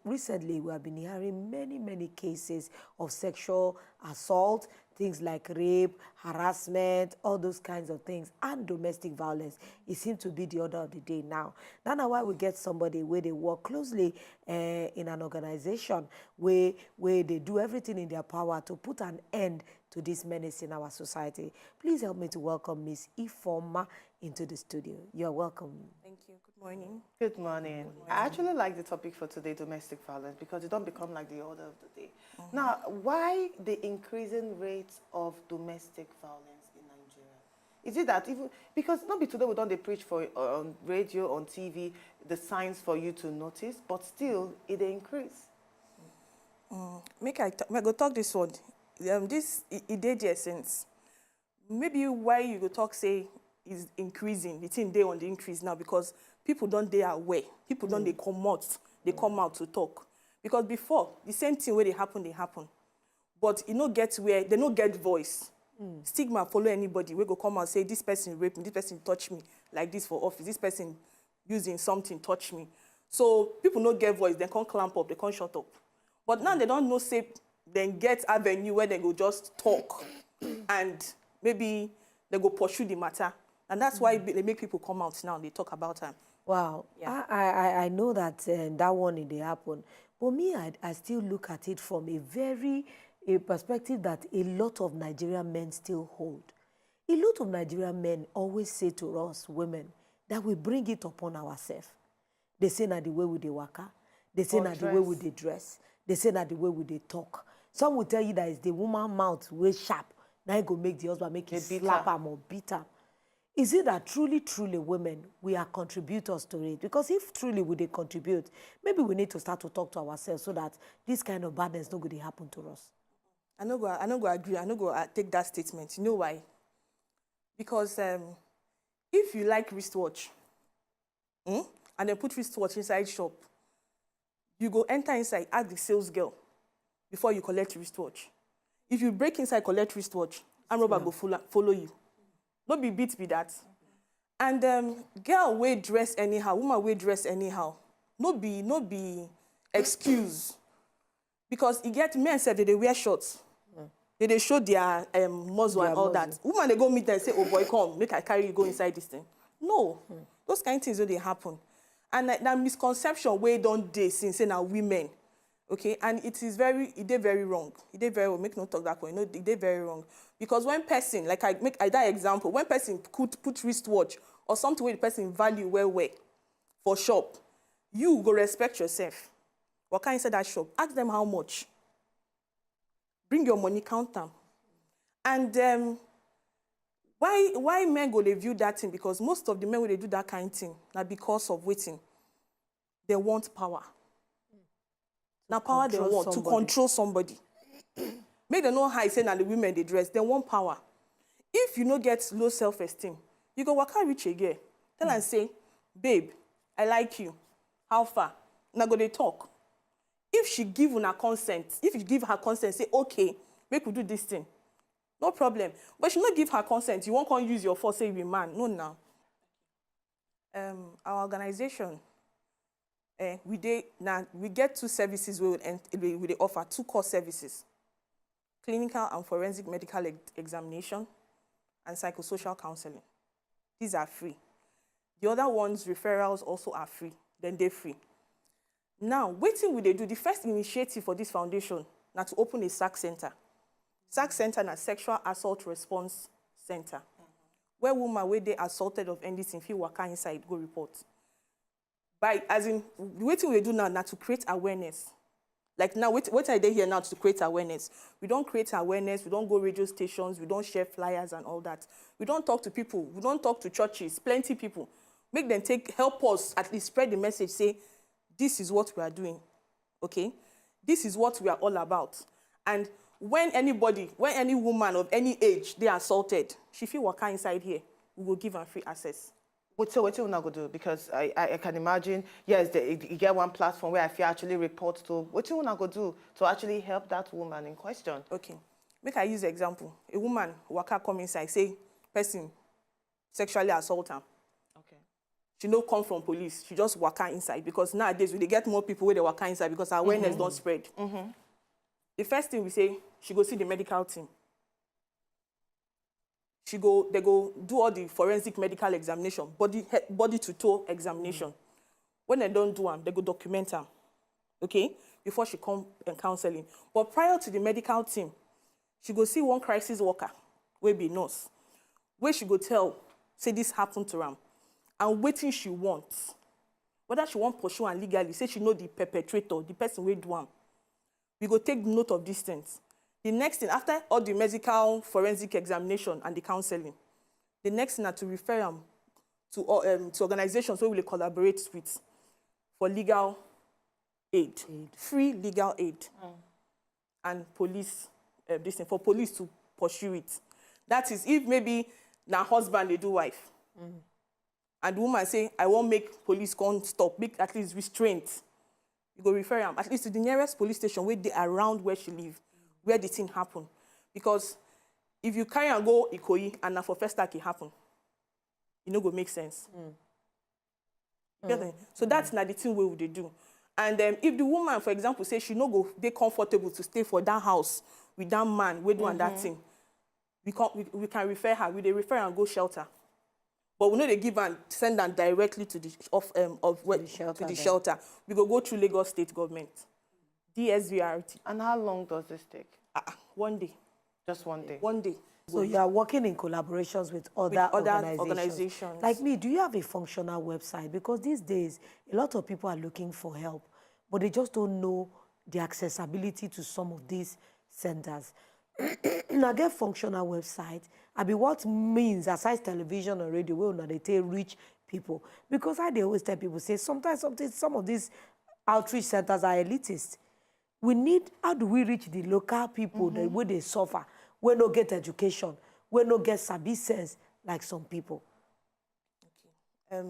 recently we have been hearing many cases of sexual assault, things like rape, harassment, all those kinds of things, and domestic violence. It seems to be the order of the day now. That's why we get somebody where they work closely in an organization where they do everything in their power to put an end to this menace in our society. Please help me to welcome Miss Ifeoma into the studio. You're welcome. Thank you. Good morning. Good morning. I actually like the topic for today, domestic violence, because it don't become like the order of the day. Now, why the increasing rate of domestic violence in Nigeria? Is it that even, because not be today we don't preach for on radio, on TV, the signs for you to notice, but still it increase. Make I go talk this one. This it did there since. Maybe why you go talk say is increasing. The thing they on the increase now because people don't they aware. People don't they come out. They come out to talk. Because before the same thing where they happen. But you know get where they don't get voice. Stigma follow anybody. We go come out and say this person raped me, this person touched me like this for office, this person using something touched me. So people don't get voice, they can't clamp up, they can't shut up. But now they don't know say then get avenue where they go just talk and maybe they go pursue the matter. And that's why they make people come out now and they talk about them. Wow. Yeah. I know that that one it happen. But me, I still look at it from a perspective that a lot of Nigerian men still hold. A lot of Nigerian men always say to us, women, that we bring it upon ourselves. They say that the way we dey waka. They say that the way we dey dress. They say that the way we dey talk. Some will tell you that it's the woman mouth way sharp. Now it go make the husband make it slap him or beat him. Is it that truly women, we are contributors to it? Because if truly we dey contribute, maybe we need to start to talk to ourselves so that this kind of badness not going to happen to us. I no go agree. I no go take that statement. You know why? Because if you like wristwatch, and then put wristwatch inside shop, you go enter inside, ask the sales girl before you collect wristwatch. If you break inside, collect wristwatch, and robber go follow you. No be beat be that. And girl way dress anyhow, woman way dress anyhow. No be excuse. Because you get men say they wear shorts. They show their muzzle and all that. Woman they go meet them and say, oh boy, come, make I carry you go inside this thing. No. Those kind of things don't happen. And that misconception way don't they since say now women. Okay, and it is very wrong. It did very well. Make no talk that way. No, it did very wrong. Because when person, like I that example, when person could put wristwatch or something where the person value well for shop, you go respect yourself. What can you say that shop? Ask them how much. Bring your money, count them. And why men go they view that thing? Because most of the men when they do that kind of thing, now because of waiting, they want power. Now power they want to control somebody. Make them know how I say now the women they dress. They want power. If you no get low self-esteem, you go waka reach again. Tell and say, babe, I like you. How far? Now go they talk. If she give her consent, say, okay, make we do this thing. No problem. But she not give her consent, you won't come use your force, say you be man. No, now. Our organization, we get 2 services we offer, 2 core services. Clinical and forensic medical examination and psychosocial counseling. These are free. The other ones, referrals, also are free. Then they're free. Now, waiting will they do? The first initiative for this foundation now to open a SAC center. SAC center and a sexual assault response center. Where women where they assaulted of anything, feel waka inside, go report. As in, waiting we do now to create awareness. Like now, what are they here now to create awareness? We don't create awareness, we don't go radio stations, we don't share flyers and all that. We don't talk to people, we don't talk to churches, plenty people. Make them help us at least spread the message, say, this is what we are doing, okay? This is what we are all about. And when any woman of any age, they are assaulted, she feel waka inside here, we will give her free access. So what you not going to do? Because I can imagine, yes, you get one platform where I feel actually report to. What you not going to do to actually help that woman in question? Okay. Make I use an example. A woman waka come inside, say, person sexually assault her. Okay. she no come from police. She just waka inside because nowadays we dey get more people where they waka inside because awareness don't spread. The first thing we say, she go see the medical team. They go do all the forensic medical examination, body to toe examination. When they don't do them, they go document them, okay? Before she come and counseling. But prior to the medical team, she go see one crisis worker, wey be nurse, where she go tell, say this happened to her, and wetin she wants. Whether she want pursue am legally, say she know the perpetrator, the person wey do am. We go take note of these things. The next thing, after all the medical forensic examination and the counseling, the next thing is to refer them to organizations where we will collaborate with for legal aid. Free legal aid. And police, this thing, for police to pursue it. That is, if maybe na husband they do wife, and the woman say, I won't make police come stop, make at least restraint. You go refer them at least to the nearest police station where they around where she live, where the thing happen. Because if you carry and go Ikoyi and na for first attack it happen, it no go make sense. So that's not the thing we would do. And if the woman, for example, say she no go be comfortable to stay for that house with that man, we do and that thing, we can refer her. We refer her and go shelter. But we know they give and send them directly to the shelter. We go through Lagos State government, DSVRT. And how long does this take? 1 day. Just 1 day? 1 day. So you are working in collaborations with other organizations. Like me, do you have a functional website? Because these days, a lot of people are looking for help, but they just don't know the accessibility to some of these centers. Now get functional website. I mean, what means aside television or radio, well, now they take reach people. Because they always tell people, say sometimes some of these outreach centers are elitist. We need, how do we reach the local people that where they suffer, where no get education, where no get sabi sense like some people? Okay.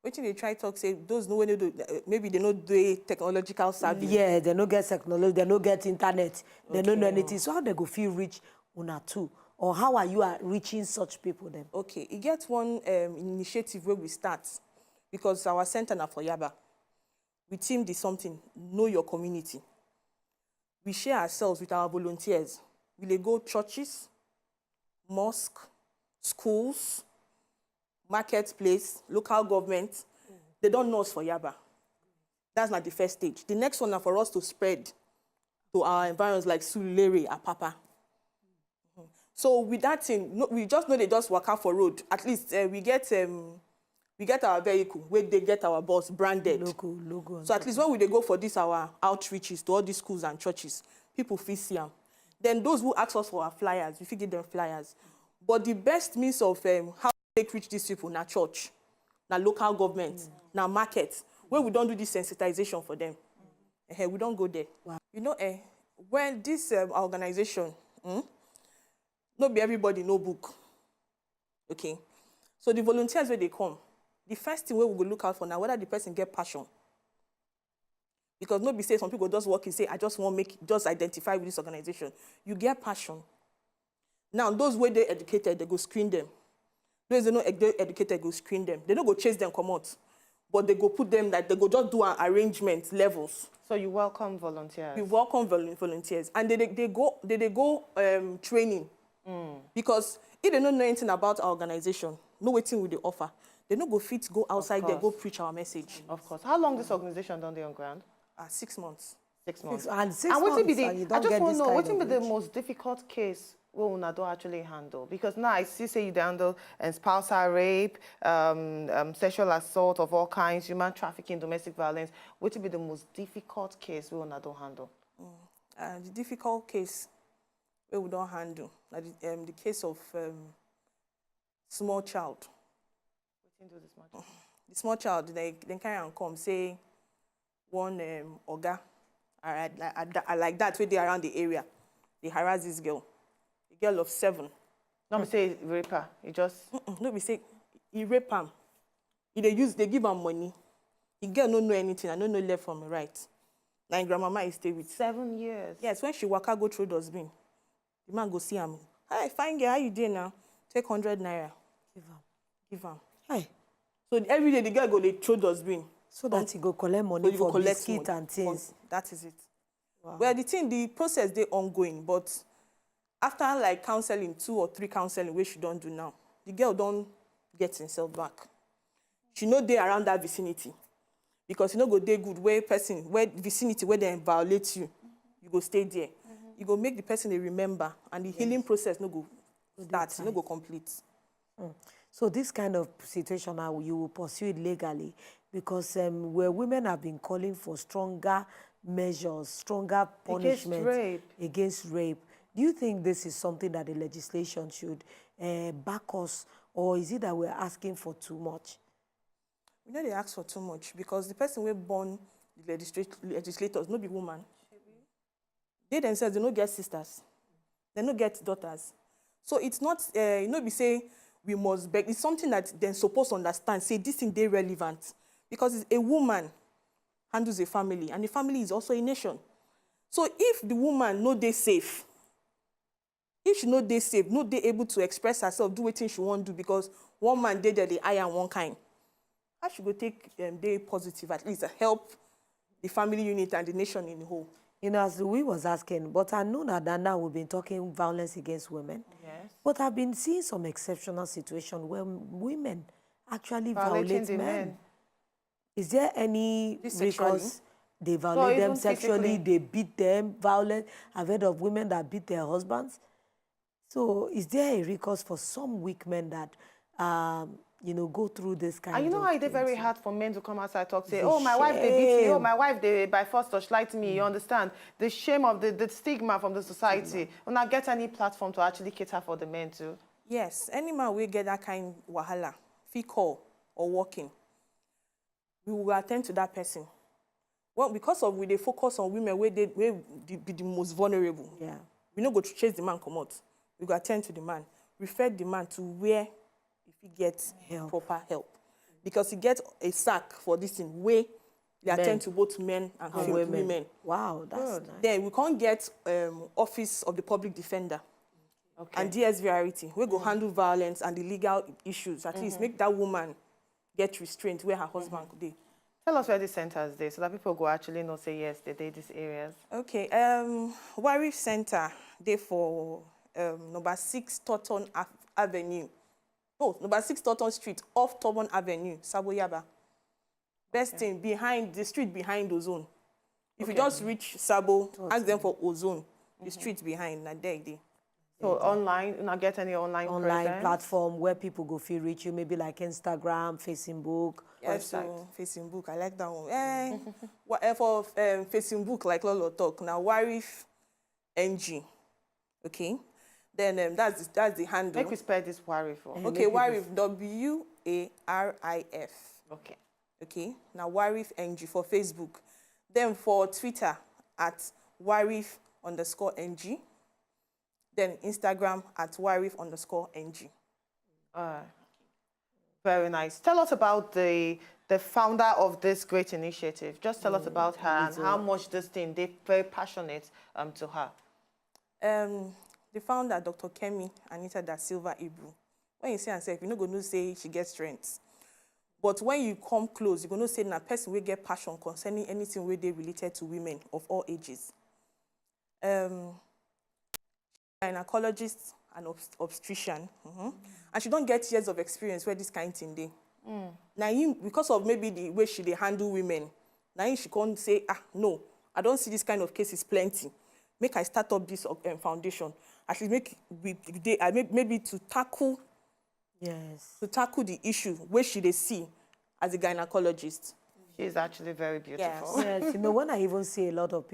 What they try to talk, say those no when they do, maybe they don't do technological savvy. Yeah, they don't get technology, they don't get internet, they don't know anything. So how they go feel reach una too? Or how are you reaching such people then? Okay, you get one initiative where we start because our center na for Yaba. We team this something, know your community. We share ourselves with our volunteers. We go churches, mosque, schools, marketplace, local government. They don't know us for Yaba. That's not the first stage. The next one is for us to spread to our environments like Sulere, Apapa. So with that thing, we just know they just walk out for road. At least we get our vehicle where they get our bus branded. Logo. So at least when we go for this our outreaches to all these schools and churches, people feel see them. Then those who ask us for our flyers, we give them flyers. But the best means of how they reach these people, na church, na local government, na market, where we don't do this sensitization for them. We don't go there. Wow. You know, when this organization, not be everybody no book. Okay. So the volunteers where they come, the first thing we will look out for now, whether the person get passion. Because nobody say some people just walk and say, I just want to just identify with this organization. You get passion. Now, those where they educated, they go screen them. Those they not educated, go screen them. They don't go chase them, come out. But they go put them, like they go just do an arrangement levels. So you welcome volunteers? We welcome volunteers. And they go training. Because if they don't know anything about our organization, no waiting with the offer, they don't go fit, go outside there, go preach our message. Of course. How long this organization done there on ground? 6 months. 6 months. And what will be the, I just want to know, what will be the most difficult case we will not actually handle? Because now I see say you handle spousal rape, sexual assault of all kinds, human trafficking, domestic violence. What will be the most difficult case we will not handle? The difficult case we don't handle, like the case of small child. What do the small child? The small child, they carry and come say one oga, like that where they around the area, they harass this girl, a girl of 7. No, me say rape her. He just no, we say he rape him. They give him money. The girl don't know anything. I don't know left from right. Now grandmama is stay with 7 years. Yes, when she waka go through dustbin, the man go see him. Hi, fine girl, how you doing now? Take 100 naira. Give him. Hey. So every day the girl go, they throw dustbin. So that he go collect money you for collect biscuit money and things. That is it. Wow. Well, the process, they ongoing, but after like counseling, 2 or 3 counseling, which she don't do now, the girl don't get herself back. She no dey around that vicinity. Because you know go dey good where vicinity where they violate you, you go stay there. You go make the person they remember, and the healing process no go start, no go complete. So this kind of situation now, you will pursue it legally, because where women have been calling for stronger measures, stronger punishment against rape. Do you think this is something that the legislation should back us, or is it that we're asking for too much? We know they ask for too much, because the person will born the legislators, no be woman. They themselves, they don't get sisters. They don't get daughters. So it's not, you know, we say we must beg. It's something that they're supposed to understand. Say this thing, they're relevant. Because it's a woman handles a family, and the family is also a nation. So if the woman no dey safe, if she no dey safe, no dey able to express herself, do what she want to do, because one man dey there, the iron one kind, how she go take dey positive, at least help the family unit and the nation in the whole. You know, as we was asking, but I know that now we've been talking violence against women. Yes. But I've been seeing some exceptional situations where women actually violate men. Is there any recourse? They violate them sexually, they beat them, violent. I've heard of women that beat their husbands. So is there a recourse for some weak men that, you know, go through this kind of And you know how it's very hard for men to come outside and talk, say, oh, my wife, they beat me. Oh, my wife, they by force touchlight me. You understand? The shame of the stigma from the society. Will not get any platform to actually cater for the men too. Yes, any man will get that kind of wahala, if he call or walking, we will attend to that person. Well, because of we focus on women where they be the most vulnerable. Yeah. We not go to chase the man come out. We go attend to the man, refer the man to where if he gets proper help. Because he gets a sack for this thing where they attend to both men and women. Wow, that's nice. Then we can't get Office of the Public Defender and DSVRT. We go handle violence and the legal issues. At least make that woman get restraint where her husband could be. Tell us where the centers are, so that people go actually know, say, yes, they did these areas. Okay, WARIF Center, they for number 6 Toton Avenue. Oh, number 6 Toton Street, off Tobon Avenue, Saboyaba. Best thing, behind, the street behind Ozone. If you just reach Sabo, ask them for Ozone. The street behind, not there. So online, not get any online platform where people go feel reach you, maybe like Instagram, Facebook. Yes, so Facebook, I like that one. For Facebook, like Lolo talk, now WARIF NG, okay? Then that's the handle. Make we spell this WARIF. Okay, WARIF, WARIF. Okay. Okay, now WARIF NG for Facebook. Then for Twitter, at WARIF_NG. Then Instagram at WARIF_NG. Very nice. Tell us about the founder of this great initiative. Just tell us about her and how much this thing, they're very passionate to her. The founder, Dr. Kemi, Da-Silva, Ibru. When you see herself, you're not going to say she gets strength. But when you come close, you're going to say a person will get passion concerning anything where they related to women of all ages. Gynecologist and obstetrician. And she don't get years of experience where this kind of thing dey. Now, because of maybe the way she handle women, now she can't say, no, I don't see this kind of cases plenty. Make I start up this foundation. At least maybe to tackle the issue where she they see as a gynecologist. She's actually very beautiful. Yes, you know, when I even see a lot of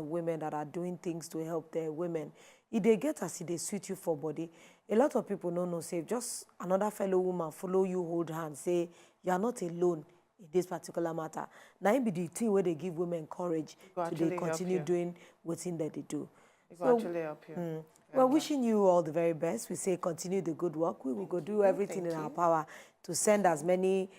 women that are doing things to help their women, if they get as if they suit you for body, a lot of people don't know, say, just another fellow woman follow you, hold hands, say, you are not alone in this particular matter. Now, it be the thing where they give women courage to they continue doing what thing that they do. It will actually help you. We're wishing you all the very best. We say continue the good work. We will go do everything in our power to send as many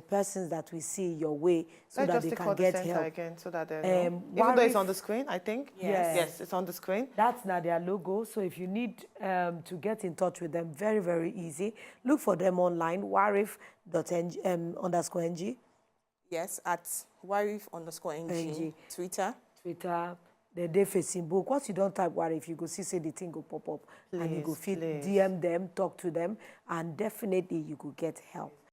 persons that we see your way so that they can get help. Again, so that even though it's on the screen, I think. Yes, it's on the screen. That's not their logo. So if you need to get in touch with them, very, very easy. Look for them online, warif._ng. Yes, at WARIF_ng. Twitter. The day facing book. Once you don't type WARIF, you go see the thing go pop up. And you go DM them, talk to them, and definitely you go get help.